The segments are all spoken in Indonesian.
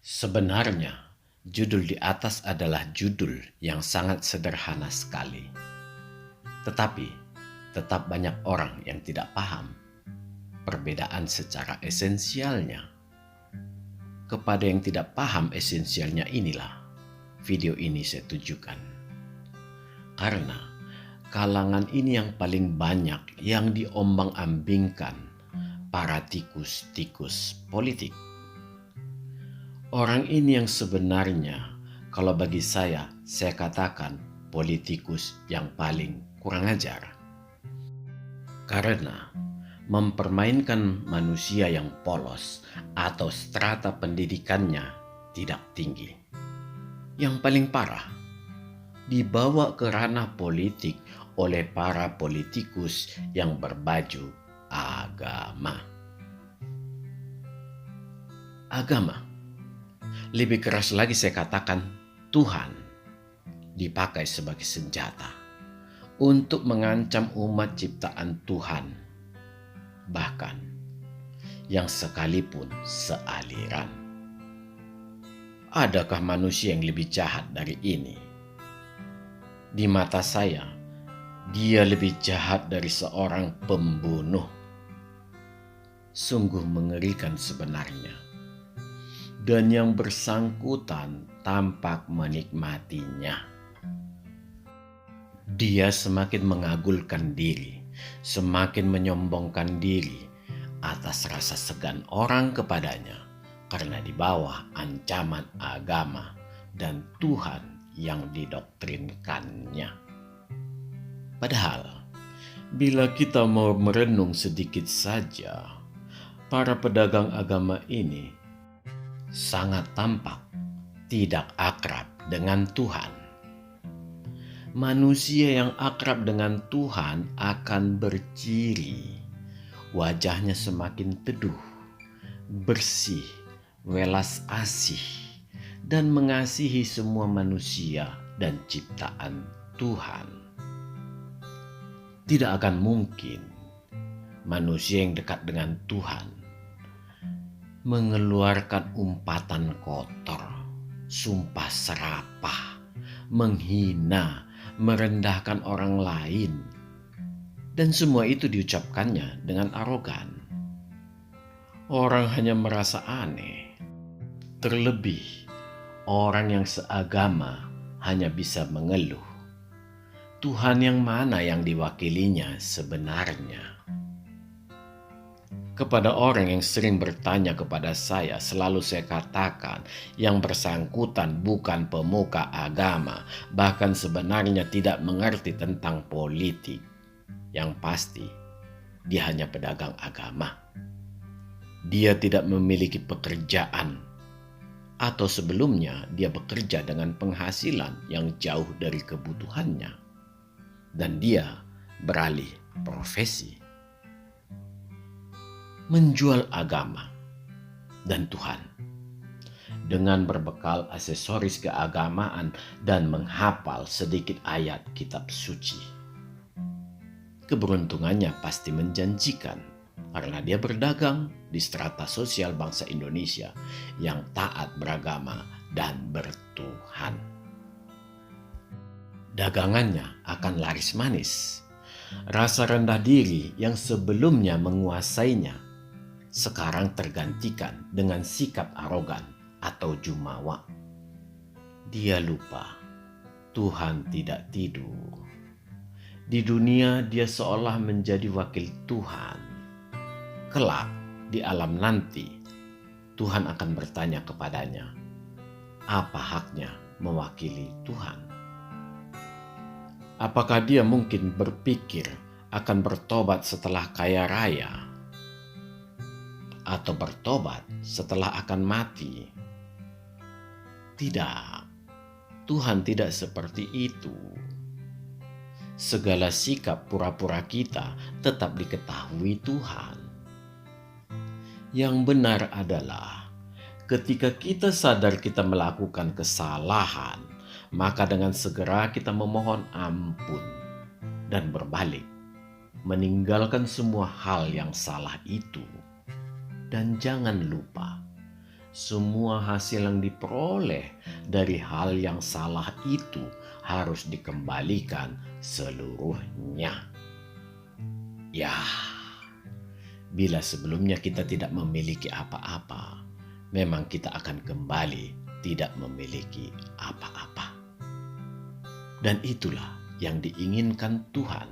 Sebenarnya, judul di atas adalah judul yang sangat sederhana sekali. Tetapi, tetap banyak orang yang tidak paham perbedaan secara esensialnya. Kepada yang tidak paham esensialnya inilah video ini saya tujukan. Karena kalangan ini yang paling banyak yang diombang-ambingkan para tikus-tikus politik. Orang ini yang sebenarnya, kalau bagi saya katakan politikus yang paling kurang ajar. Karena mempermainkan manusia yang polos atau strata pendidikannya tidak tinggi. Yang paling parah, dibawa ke ranah politik oleh para politikus yang berbaju agama. Agama. Lebih keras lagi saya katakan Tuhan dipakai sebagai senjata untuk mengancam umat ciptaan Tuhan, bahkan yang sekalipun sealiran. Adakah manusia yang lebih jahat dari ini? Di mata saya, dia lebih jahat dari seorang pembunuh. Sungguh mengerikan sebenarnya. Dan yang bersangkutan tampak menikmatinya. Dia semakin mengagulkan diri, semakin menyombongkan diri atas rasa segan orang kepadanya karena di bawah ancaman agama dan Tuhan yang didoktrinkannya. Padahal, bila kita mau merenung sedikit saja, para pedagang agama ini sangat tampak tidak akrab dengan Tuhan. Manusia yang akrab dengan Tuhan akan berciri, wajahnya semakin teduh, bersih, welas asih, dan mengasihi semua manusia dan ciptaan Tuhan. Tidak akan mungkin manusia yang dekat dengan Tuhan mengeluarkan umpatan kotor, sumpah serapah, menghina, merendahkan orang lain, dan semua itu diucapkannya dengan arogan. Orang hanya merasa aneh, terlebih orang yang seagama hanya bisa mengeluh. Tuhan yang mana yang diwakilinya sebenarnya? Kepada orang yang sering bertanya kepada saya, selalu saya katakan yang bersangkutan bukan pemuka agama, bahkan sebenarnya tidak mengerti tentang politik. Yang pasti, dia hanya pedagang agama. Dia tidak memiliki pekerjaan, atau sebelumnya dia bekerja dengan penghasilan yang jauh dari kebutuhannya. Dan dia beralih profesi, menjual agama dan Tuhan dengan berbekal aksesoris keagamaan dan menghafal sedikit ayat kitab suci. Keberuntungannya pasti menjanjikan karena dia berdagang di strata sosial bangsa Indonesia yang taat beragama dan bertuhan. Dagangannya akan laris manis. Rasa rendah diri yang sebelumnya menguasainya sekarang tergantikan dengan sikap arogan atau jumawa. Dia lupa Tuhan tidak tidur. Di dunia dia seolah menjadi wakil Tuhan. Kelak di alam nanti Tuhan akan bertanya kepadanya, apa haknya mewakili Tuhan? Apakah dia mungkin berpikir akan bertobat setelah kaya raya? Atau bertobat setelah akan mati? Tidak, Tuhan tidak seperti itu. Segala sikap pura-pura kita tetap diketahui Tuhan. Yang benar adalah ketika kita sadar kita melakukan kesalahan, maka dengan segera kita memohon ampun dan berbalik, meninggalkan semua hal yang salah itu. Dan jangan lupa, semua hasil yang diperoleh dari hal yang salah itu harus dikembalikan seluruhnya. Ya, bila sebelumnya kita tidak memiliki apa-apa, memang kita akan kembali tidak memiliki apa-apa. Dan itulah yang diinginkan Tuhan.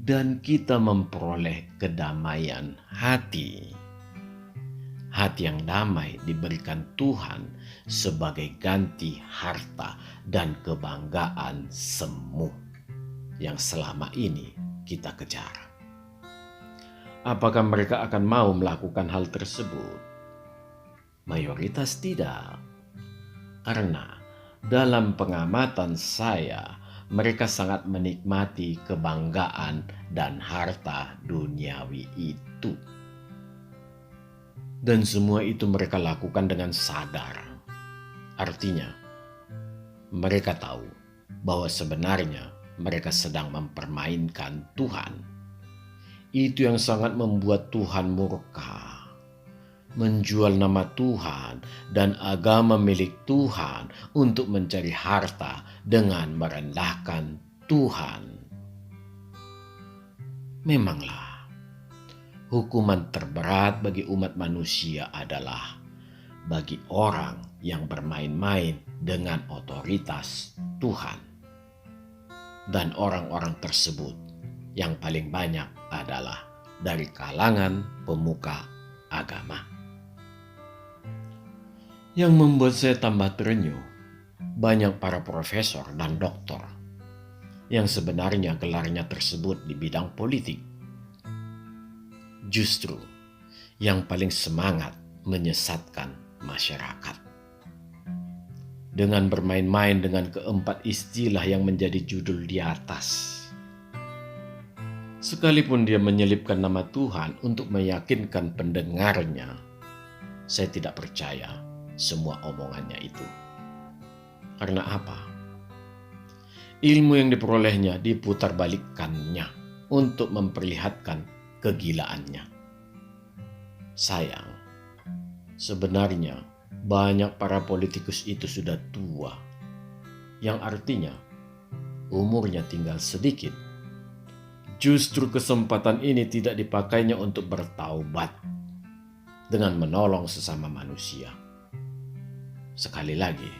Dan kita memperoleh kedamaian hati. Hati yang damai diberikan Tuhan sebagai ganti harta dan kebanggaan semu yang selama ini kita kejar. Apakah mereka akan mau melakukan hal tersebut? Mayoritas tidak. Karena dalam pengamatan saya, mereka sangat menikmati kebanggaan dan harta duniawi itu. Dan semua itu mereka lakukan dengan sadar. Artinya, mereka tahu bahwa sebenarnya mereka sedang mempermainkan Tuhan. Itu yang sangat membuat Tuhan murka. Menjual nama Tuhan dan agama milik Tuhan untuk mencari harta dengan merendahkan Tuhan. Memanglah, hukuman terberat bagi umat manusia adalah bagi orang yang bermain-main dengan otoritas Tuhan. Dan orang-orang tersebut yang paling banyak adalah dari kalangan pemuka agama. Yang membuat saya tambah terenyuh, banyak para profesor dan doktor yang sebenarnya gelarnya tersebut di bidang politik, justru yang paling semangat menyesatkan masyarakat. Dengan bermain-main dengan keempat istilah yang menjadi judul di atas. Sekalipun dia menyelipkan nama Tuhan untuk meyakinkan pendengarnya, saya tidak percaya semua omongannya itu. Karena apa? Ilmu yang diperolehnya diputarbalikkannya untuk memperlihatkan kegilaannya. Sayang, sebenarnya banyak para politikus itu sudah tua, yang artinya umurnya tinggal sedikit. Justru kesempatan ini tidak dipakainya untuk bertaubat dengan menolong sesama manusia. Sekali lagi,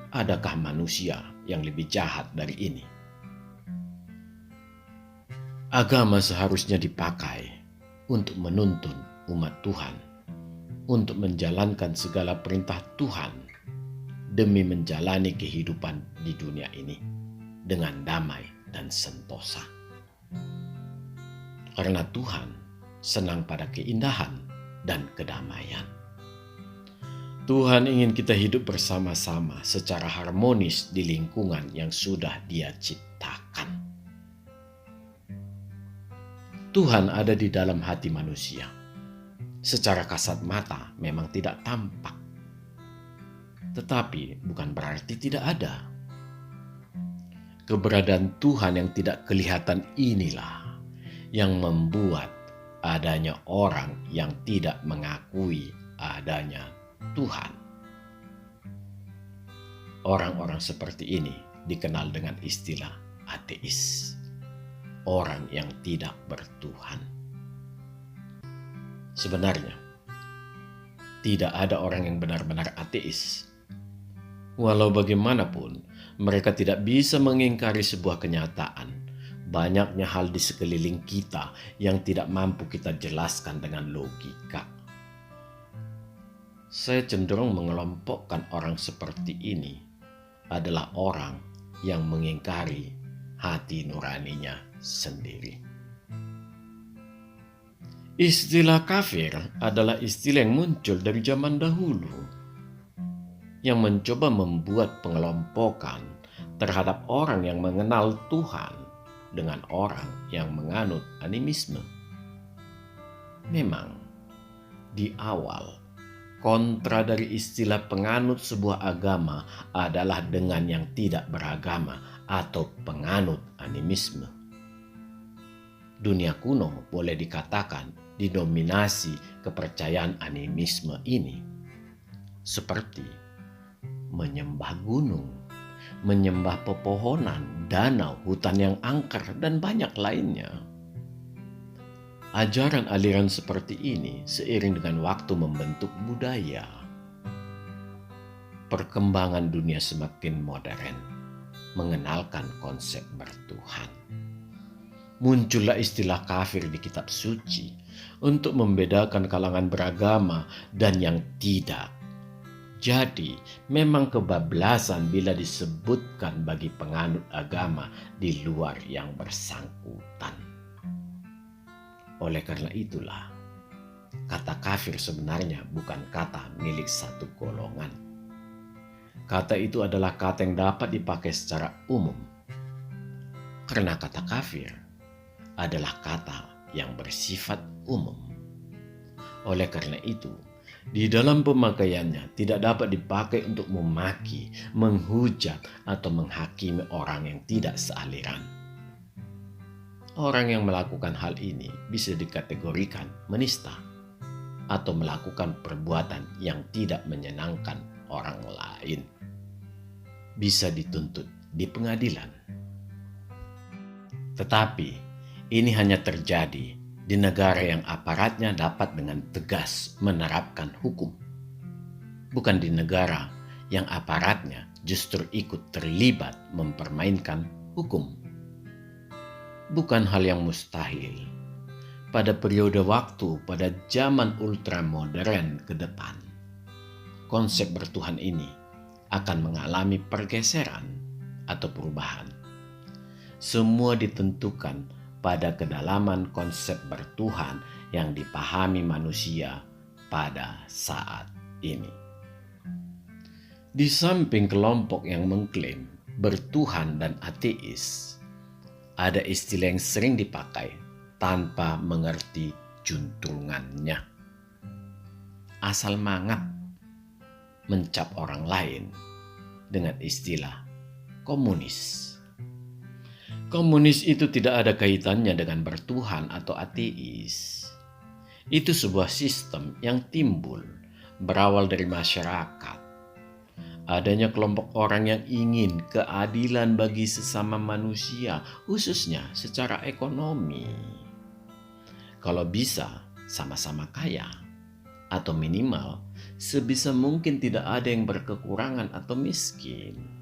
adakah manusia yang lebih jahat dari ini? Agama seharusnya dipakai untuk menuntun umat Tuhan, untuk menjalankan segala perintah Tuhan demi menjalani kehidupan di dunia ini dengan damai dan sentosa. Karena Tuhan senang pada keindahan dan kedamaian. Tuhan ingin kita hidup bersama-sama secara harmonis di lingkungan yang sudah Dia ciptakan. Tuhan ada di dalam hati manusia. Secara kasat mata memang tidak tampak. Tetapi bukan berarti tidak ada. Keberadaan Tuhan yang tidak kelihatan inilah yang membuat adanya orang yang tidak mengakui adanya Tuhan. Orang-orang seperti ini dikenal dengan istilah ateis. Orang yang tidak bertuhan. Sebenarnya, tidak ada orang yang benar-benar ateis. Walau bagaimanapun, mereka tidak bisa mengingkari sebuah kenyataan. Banyaknya hal di sekeliling kita yang tidak mampu kita jelaskan dengan logika. Saya cenderung mengelompokkan orang seperti ini adalah orang yang mengingkari hati nuraninya sendiri. Istilah kafir adalah istilah yang muncul dari zaman dahulu, yang mencoba membuat pengelompokan terhadap orang yang mengenal Tuhan dengan orang yang menganut animisme. Memang di awal kontra dari istilah penganut sebuah agama adalah dengan yang tidak beragama atau penganut animisme. Dunia kuno boleh dikatakan didominasi kepercayaan animisme ini, seperti menyembah gunung, menyembah pepohonan, danau, hutan yang angker, dan banyak lainnya. Ajaran aliran seperti ini seiring dengan waktu membentuk budaya. Perkembangan dunia semakin modern, mengenalkan konsep bertuhan. Muncullah istilah kafir di kitab suci untuk membedakan kalangan beragama dan yang tidak. Jadi, memang kebablasan bila disebutkan bagi penganut agama di luar yang bersangkutan. Oleh karena itulah, kata kafir sebenarnya bukan kata milik satu golongan. Kata itu adalah kata yang dapat dipakai secara umum. Karena kata kafir adalah kata yang bersifat umum. Oleh karena itu, di dalam pemakaiannya tidak dapat dipakai untuk memaki, menghujat, atau menghakimi orang yang tidak sealiran. Orang yang melakukan hal ini bisa dikategorikan menista atau melakukan perbuatan yang tidak menyenangkan orang lain. Bisa dituntut di pengadilan. Tetapi ini hanya terjadi di negara yang aparatnya dapat dengan tegas menerapkan hukum. Bukan di negara yang aparatnya justru ikut terlibat mempermainkan hukum. Bukan hal yang mustahil pada periode waktu pada zaman ultramodern ke depan, konsep bertuhan ini akan mengalami pergeseran atau perubahan. Semua ditentukan pada kedalaman konsep bertuhan yang dipahami manusia pada saat ini. Di samping kelompok yang mengklaim bertuhan dan ateis, ada istilah yang sering dipakai tanpa mengerti juntrungannya. Asal mangat mencap orang lain dengan istilah komunis. Komunis itu tidak ada kaitannya dengan bertuhan atau ateis. Itu sebuah sistem yang timbul berawal dari masyarakat. Adanya kelompok orang yang ingin keadilan bagi sesama manusia, khususnya secara ekonomi. Kalau bisa, sama-sama kaya. Atau minimal, sebisa mungkin tidak ada yang berkekurangan atau miskin.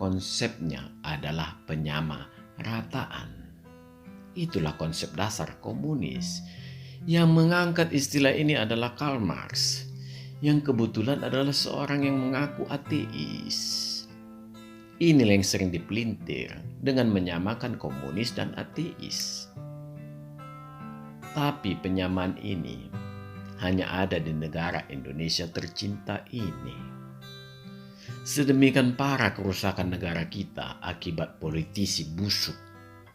Konsepnya adalah penyamarataan. Itulah konsep dasar komunis. Yang mengangkat istilah ini adalah Karl Marx, yang kebetulan adalah seorang yang mengaku ateis. Inilah yang sering dipelintir dengan menyamakan komunis dan ateis. Tapi penyamaan ini hanya ada di negara Indonesia tercinta ini. Sedemikian parah kerusakan negara kita akibat politisi busuk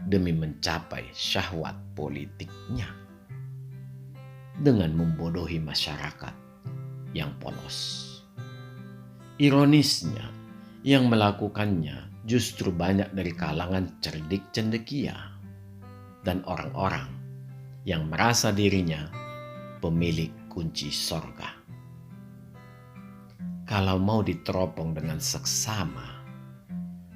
demi mencapai syahwat politiknya dengan membodohi masyarakat yang polos. Ironisnya, yang melakukannya justru banyak dari kalangan cerdik cendekia dan orang-orang yang merasa dirinya pemilik kunci sorga. Kalau mau diteropong dengan seksama,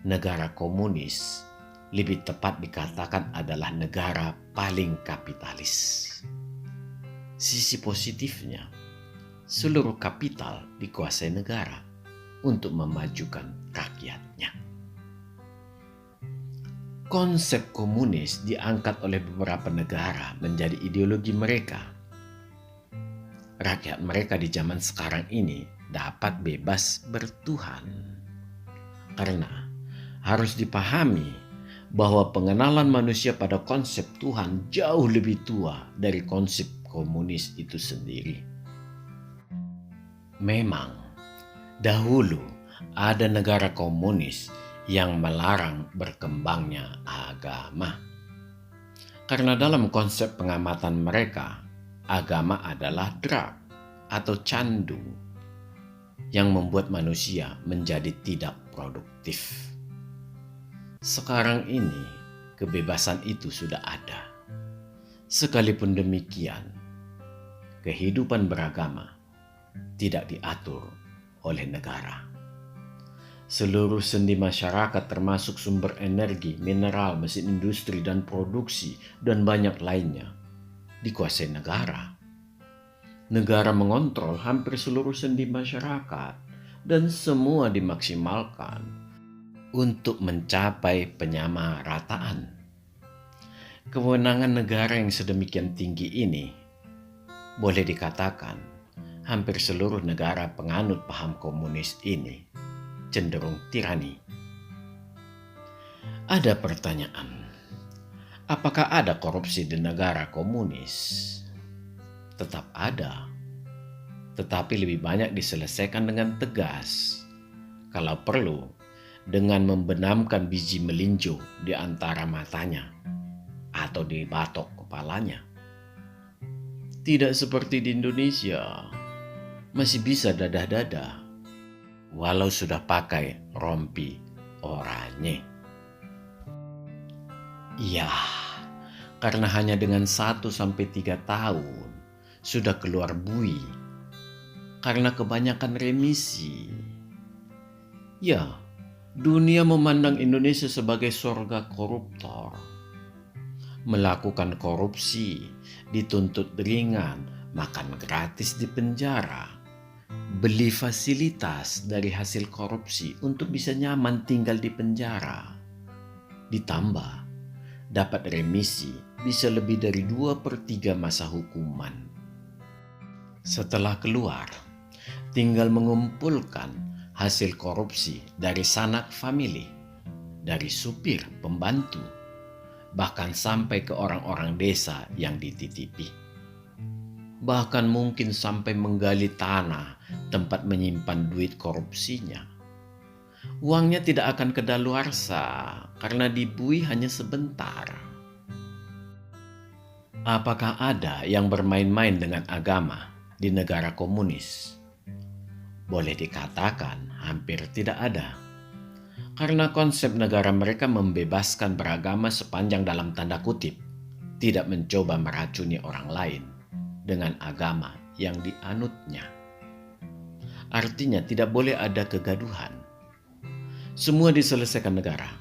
negara komunis lebih tepat dikatakan adalah negara paling kapitalis. Sisi positifnya, seluruh kapital dikuasai negara untuk memajukan rakyatnya. Konsep komunis diangkat oleh beberapa negara menjadi ideologi mereka. Rakyat mereka di zaman sekarang ini dapat bebas bertuhan. Karena harus dipahami bahwa pengenalan manusia pada konsep Tuhan jauh lebih tua dari konsep komunis itu sendiri. Memang dahulu ada negara komunis yang melarang berkembangnya agama. Karena dalam konsep pengamatan mereka, agama adalah drug atau candu yang membuat manusia menjadi tidak produktif. Sekarang ini kebebasan itu sudah ada. Sekalipun demikian, kehidupan beragama tidak diatur oleh negara. Seluruh sendi masyarakat termasuk sumber energi, mineral, mesin industri dan produksi, dan banyak lainnya dikuasai negara. Negara mengontrol hampir seluruh sendi masyarakat dan semua dimaksimalkan untuk mencapai penyamarataan. Kewenangan negara yang sedemikian tinggi ini boleh dikatakan hampir seluruh negara penganut paham komunis ini cenderung tirani. Ada pertanyaan, apakah ada korupsi di negara komunis? Tetap ada, tetapi lebih banyak diselesaikan dengan tegas. Kalau perlu, dengan membenamkan biji melinjo di antara matanya atau di batok kepalanya. Tidak seperti di Indonesia, masih bisa dadah-dadah, walau sudah pakai rompi oranye. Ya, karena hanya dengan 1-3 tahun sudah keluar bui, karena kebanyakan remisi. Ya, dunia memandang Indonesia sebagai surga koruptor. Melakukan korupsi, dituntut ringan, makan gratis di penjara, beli fasilitas dari hasil korupsi untuk bisa nyaman tinggal di penjara. Ditambah, dapat remisi bisa lebih dari 2/3 masa hukuman. Setelah keluar, tinggal mengumpulkan hasil korupsi dari sanak famili, dari supir, pembantu, bahkan sampai ke orang-orang desa yang dititipi. Bahkan mungkin sampai menggali tanah tempat menyimpan duit korupsinya. Uangnya tidak akan kedaluarsa karena dibui hanya sebentar. Apakah ada yang bermain-main dengan agama di negara komunis? Boleh dikatakan hampir tidak ada. Karena konsep negara mereka membebaskan beragama sepanjang dalam tanda kutip, tidak mencoba meracuni orang lain dengan agama yang dianutnya. Artinya tidak boleh ada kegaduhan. Semua diselesaikan negara.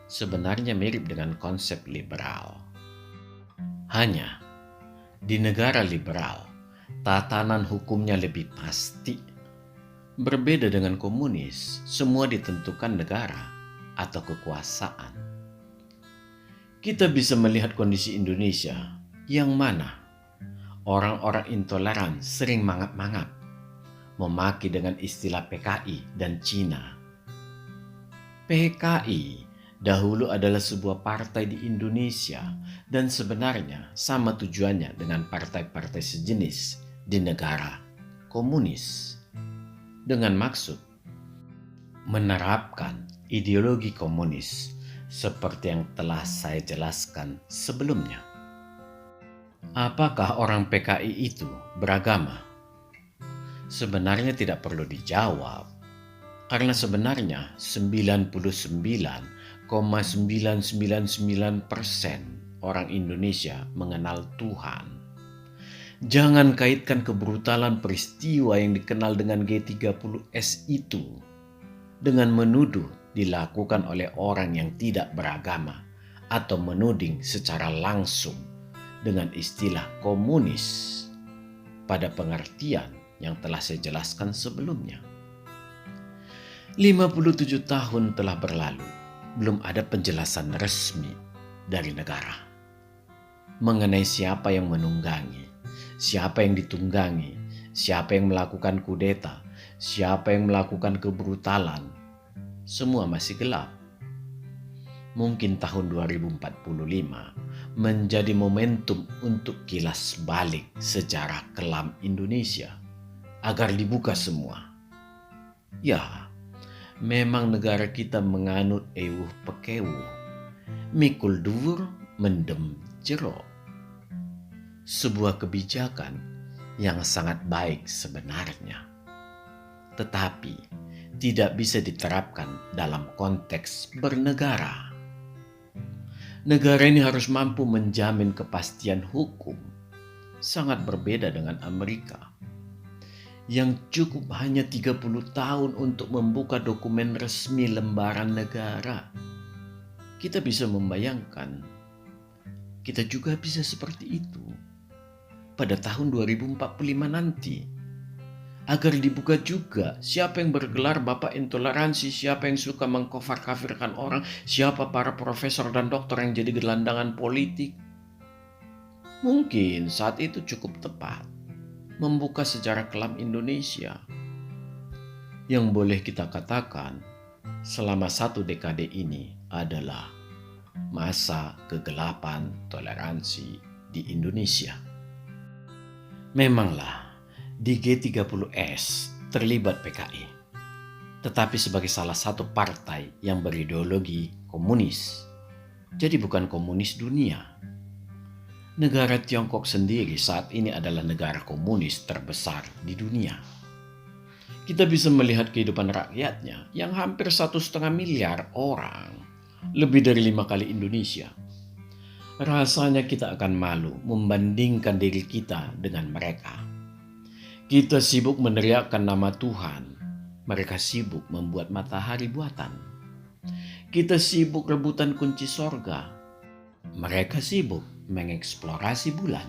Sebenarnya mirip dengan konsep liberal. Hanya di negara liberal, tatanan hukumnya lebih pasti. Berbeda dengan komunis, semua ditentukan negara atau kekuasaan. Kita bisa melihat kondisi Indonesia yang mana orang-orang intoleran sering mangap-mangap, memaki dengan istilah PKI dan Cina. PKI dahulu adalah sebuah partai di Indonesia dan sebenarnya sama tujuannya dengan partai-partai sejenis di negara komunis. Dengan maksud menerapkan ideologi komunis seperti yang telah saya jelaskan sebelumnya. Apakah orang PKI itu beragama? Sebenarnya tidak perlu dijawab, karena sebenarnya 99,999% orang Indonesia mengenal Tuhan. Jangan kaitkan kebrutalan peristiwa yang dikenal dengan G30S itu dengan menuduh dilakukan oleh orang yang tidak beragama atau menuding secara langsung dengan istilah komunis pada pengertian yang telah saya jelaskan sebelumnya. 57 tahun telah berlalu, belum ada penjelasan resmi dari negara mengenai siapa yang menunggangi, siapa yang ditunggangi, siapa yang melakukan kudeta, siapa yang melakukan kebrutalan. Semua masih gelap. Mungkin tahun 2045 menjadi momentum untuk kilas balik sejarah kelam Indonesia agar dibuka semua. Ya, memang negara kita menganut ewuh pekewuh, mikul dhuwur mendem jero. Sebuah kebijakan yang sangat baik sebenarnya, tetapi tidak bisa diterapkan dalam konteks bernegara. Negara ini harus mampu menjamin kepastian hukum. Sangat berbeda dengan Amerika yang cukup hanya 30 tahun untuk membuka dokumen resmi lembaran negara. Kita bisa membayangkan, kita juga bisa seperti itu pada tahun 2045 nanti. Agar dibuka juga siapa yang bergelar bapak intoleransi, siapa yang suka mengkafir-kafirkan orang, siapa para profesor dan dokter yang jadi gelandangan politik. Mungkin saat itu cukup tepat membuka sejarah kelam Indonesia. Yang boleh kita katakan selama 1 dekade ini adalah masa kegelapan toleransi di Indonesia. Memanglah di G30S terlibat PKI, tetapi sebagai salah satu partai yang berideologi komunis. Jadi bukan komunis dunia. Negara Tiongkok sendiri saat ini adalah negara komunis terbesar di dunia. Kita bisa melihat kehidupan rakyatnya yang hampir 1,5 miliar orang, lebih dari 5 kali Indonesia. Rasanya kita akan malu membandingkan diri kita dengan mereka. Kita sibuk meneriakkan nama Tuhan, mereka sibuk membuat matahari buatan. Kita sibuk rebutan kunci sorga, mereka sibuk mengeksplorasi bulan.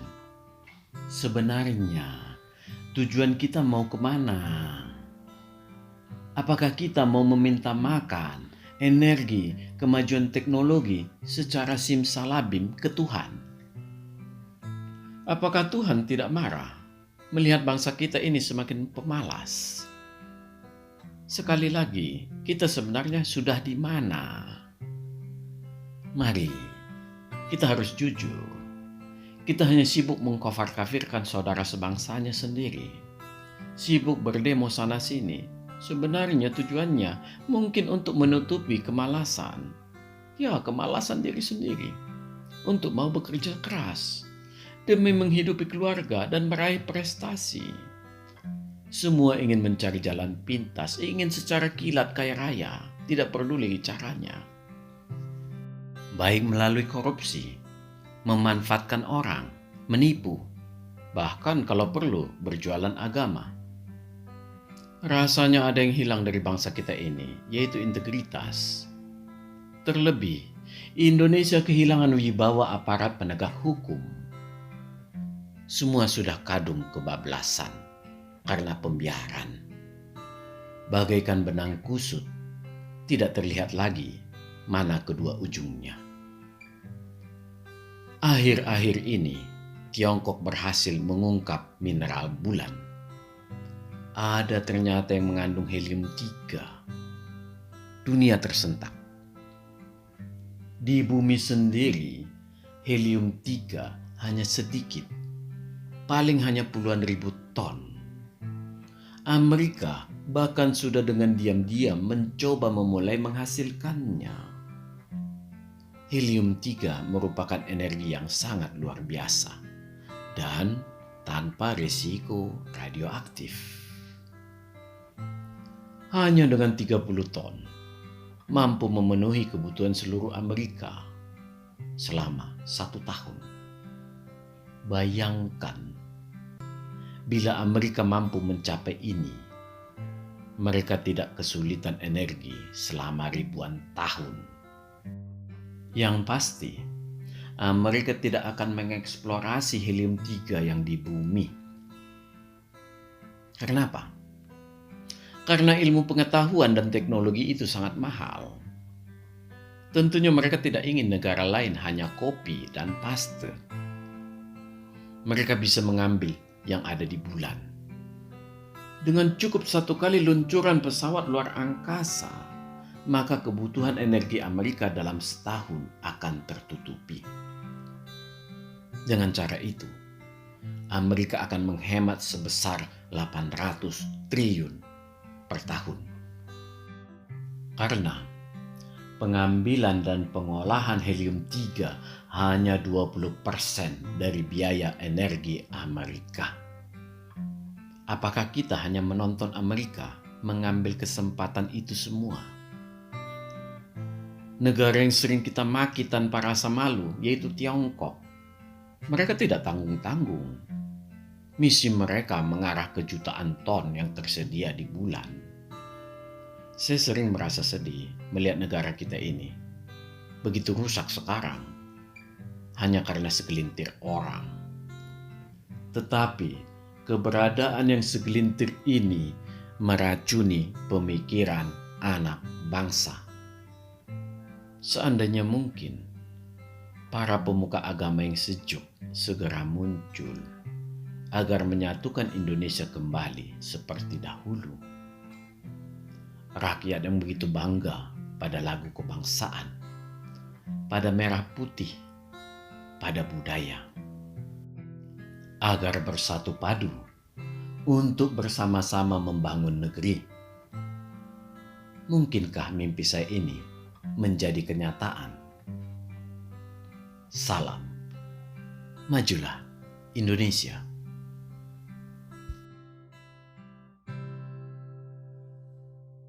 Sebenarnya tujuan kita mau kemana? Apakah kita mau meminta makan, energi, kemajuan teknologi secara simsalabim ke Tuhan? Apakah Tuhan tidak marah melihat bangsa kita ini semakin pemalas? Sekali lagi, kita sebenarnya sudah di mana? Mari, kita harus jujur. Kita hanya sibuk mengkafir-kafirkan saudara sebangsanya sendiri. Sibuk berdemo sana-sini. Sebenarnya tujuannya mungkin untuk menutupi kemalasan. Ya, kemalasan diri sendiri. Untuk mau bekerja keras demi menghidupi keluarga dan meraih prestasi. Semua ingin mencari jalan pintas, ingin secara kilat kaya raya, tidak peduli caranya. Baik melalui korupsi, memanfaatkan orang, menipu, bahkan kalau perlu berjualan agama. Rasanya ada yang hilang dari bangsa kita ini, yaitu integritas. Terlebih, Indonesia kehilangan wibawa aparat penegak hukum. Semua sudah kadung kebablasan karena pembiaran. Bagaikan benang kusut, tidak terlihat lagi mana kedua ujungnya. Akhir-akhir ini, Tiongkok berhasil mengungkap mineral bulan. Ada ternyata yang mengandung helium-3. Dunia tersentak. Di bumi sendiri, helium-3 hanya sedikit, paling hanya puluhan ribu ton. Amerika bahkan sudah dengan diam-diam mencoba memulai menghasilkannya. Helium-3 merupakan energi yang sangat luar biasa dan tanpa risiko radioaktif. Hanya dengan 30 ton, mampu memenuhi kebutuhan seluruh Amerika selama 1 tahun. Bayangkan, bila Amerika mampu mencapai ini, mereka tidak kesulitan energi selama ribuan tahun. Yang pasti, Amerika tidak akan mengeksplorasi helium-3 yang di bumi. Kenapa? Karena ilmu pengetahuan dan teknologi itu sangat mahal. Tentunya mereka tidak ingin negara lain hanya copy dan paste. Mereka bisa mengambil yang ada di bulan. Dengan cukup 1 kali luncuran pesawat luar angkasa, maka kebutuhan energi Amerika dalam setahun akan tertutupi. Dengan cara itu, Amerika akan menghemat sebesar 800 triliun per tahun. Karena pengambilan dan pengolahan helium-3 hanya 20% dari biaya energi Amerika. Apakah kita hanya menonton Amerika mengambil kesempatan itu semua? Negara yang sering kita maki tanpa rasa malu, yaitu Tiongkok. Mereka tidak tanggung-tanggung. Misi mereka mengarah ke jutaan ton yang tersedia di bulan. Saya sering merasa sedih melihat negara kita ini begitu rusak sekarang, hanya karena segelintir orang. Tetapi keberadaan yang segelintir ini meracuni pemikiran anak bangsa. Seandainya mungkin, para pemuka agama yang sejuk segera muncul agar menyatukan Indonesia kembali seperti dahulu. Rakyat yang begitu bangga pada lagu kebangsaan, pada merah putih, pada budaya. Agar bersatu padu untuk bersama-sama membangun negeri. Mungkinkah mimpi saya ini menjadi kenyataan? Salam, majulah Indonesia.